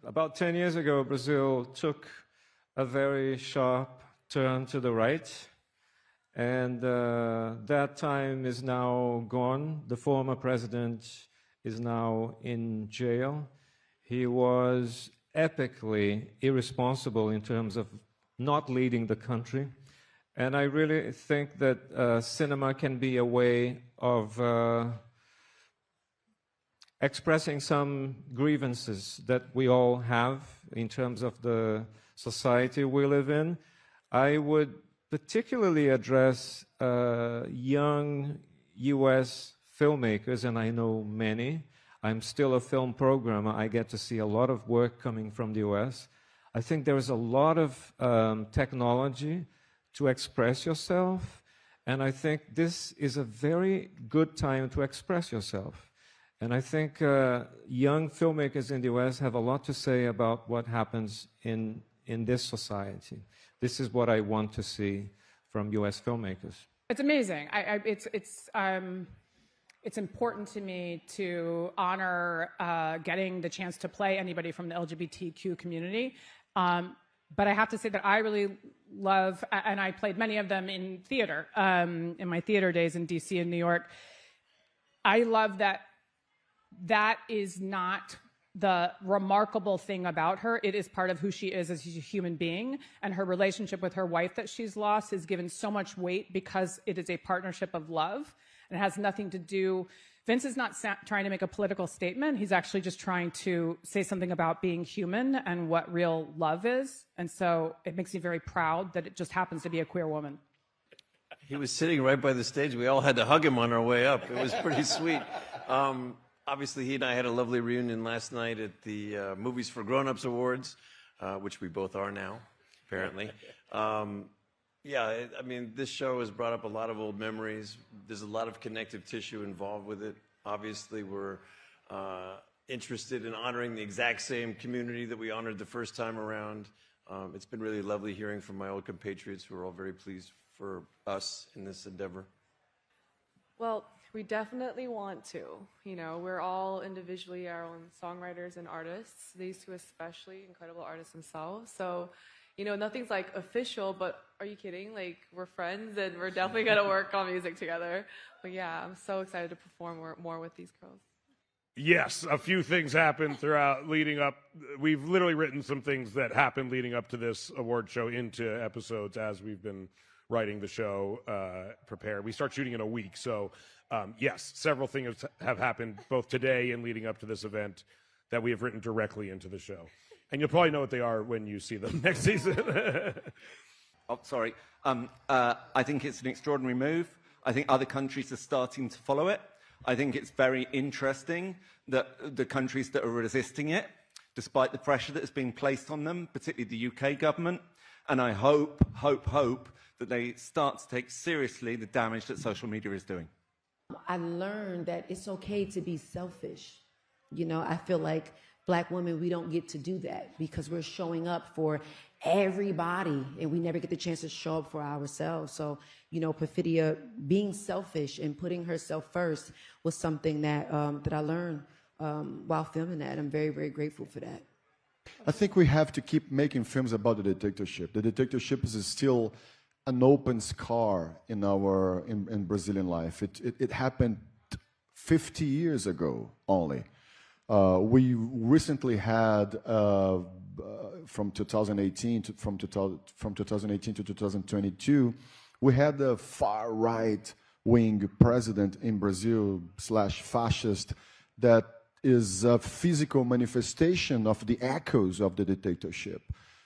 about 10 years ago, Brazil took a very sharp turn to the right, and that time is now gone. The former president is now in jail. He was epically irresponsible in terms of not leading the country. And I really think that cinema can be a way of expressing some grievances that we all have in terms of the society we live in. I would particularly address young US filmmakers, and I know many. I'm still a film programmer. I get to see a lot of work coming from the US. I think there is a lot of technology to express yourself, and I think this is a very good time to express yourself. And I think young filmmakers in the US have a lot to say about what happens in this society. This is what I want to see from US filmmakers. It's amazing. It's important to me to honor getting the chance to play anybody from the LGBTQ community. But I have to say that I really love, and I played many of them in theater, in my theater days in DC and New York. I love that that is not the remarkable thing about her. It is part of who she is as a human being, and her relationship with her wife that she's lost is given so much weight because it is a partnership of love, and it has nothing to do. Vince is not trying to make a political statement. He's actually just trying to say something about being human and what real love is. And so it makes me very proud that it just happens to be a queer woman. He was sitting right by the stage. We all had to hug him on our way up. It was pretty sweet. Obviously, he and I had a lovely reunion last night at the Movies for Grown-Ups Awards, which we both are now, apparently. Yeah, I mean, this show has brought up a lot of old memories. There's a lot of connective tissue involved with it. Obviously, we're interested in honoring the exact same community that we honored the first time around. It's been really lovely hearing from my old compatriots who are all very pleased for us in this endeavor. Well, we definitely want to. You know, we're all individually our own songwriters and artists. These two especially, incredible artists themselves. So, you know, nothing's like official, but are you kidding? Like, we're friends and we're definitely going to work on music together. But yeah, I'm so excited to perform more with these girls. Yes, a few things happened throughout leading up. We've literally written some things that happened leading up to this award show into episodes as we've been writing the show, prepared. We start shooting in a week. So, yes, several things have happened both today and leading up to this event that we have written directly into the show. And you'll probably know what they are when you see them next season. Oh, sorry. I think it's an extraordinary move. I think other countries are starting to follow it. I think it's very interesting that the countries that are resisting it, despite the pressure that is being placed on them, particularly the UK government, and I hope that they start to take seriously the damage that social media is doing. I learned that it's okay to be selfish. You know, I feel like Black women, we don't get to do that because we're showing up for everybody and we never get the chance to show up for ourselves. So, you know, Perfidia being selfish and putting herself first was something that that I learned while filming that. I'm very, very grateful for that. I think we have to keep making films about the dictatorship. The dictatorship is still an open scar in our in Brazilian life. It happened 50 years ago only. We recently had from 2018 to 2022, we had a far right wing president in Brazil /fascist that is a physical manifestation of the echoes of the dictatorship.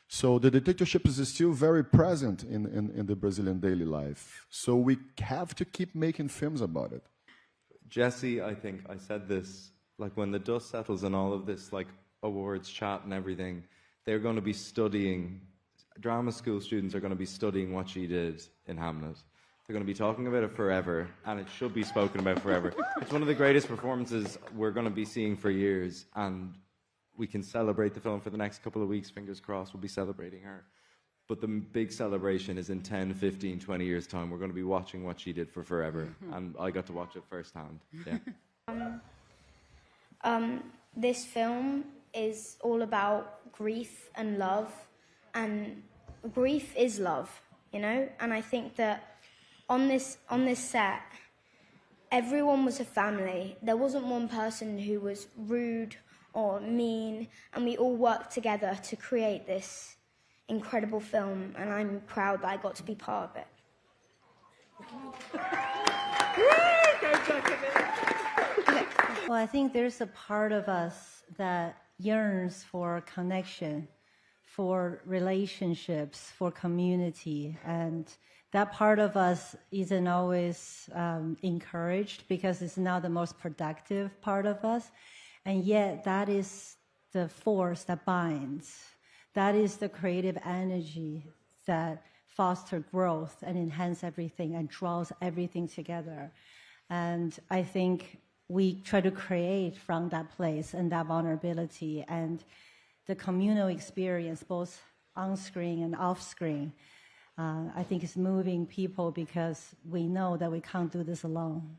So the dictatorship is still very present in the Brazilian daily life. So we have to keep making films about it. Jessie, I think I said this, like when the dust settles and all of this like awards chat and everything, they're going to be studying, drama school students are going to be studying what she did in Hamnet. They're going to be talking about it forever, and it should be spoken about forever. It's one of the greatest performances we're going to be seeing for years, and we can celebrate the film for the next couple of weeks, fingers crossed, we'll be celebrating her. But the big celebration is in 10, 15, 20 years' time. We're going to be watching what she did for forever, and I got to watch it firsthand. Yeah. This film is all about grief and love, and grief is love, you know? And I think that on this set, everyone was a family. There wasn't one person who was rude or mean, and we all worked together to create this incredible film, and I'm proud that I got to be part of it. Well, I think there's a part of us that yearns for connection, for relationships, for community, and that part of us isn't always encouraged because it's not the most productive part of us, and yet that is the force that binds. That is the creative energy that fosters growth and enhances everything and draws everything together. And I think we try to create from that place and that vulnerability and the communal experience, both on screen and off screen. I think it's moving people because we know that we can't do this alone.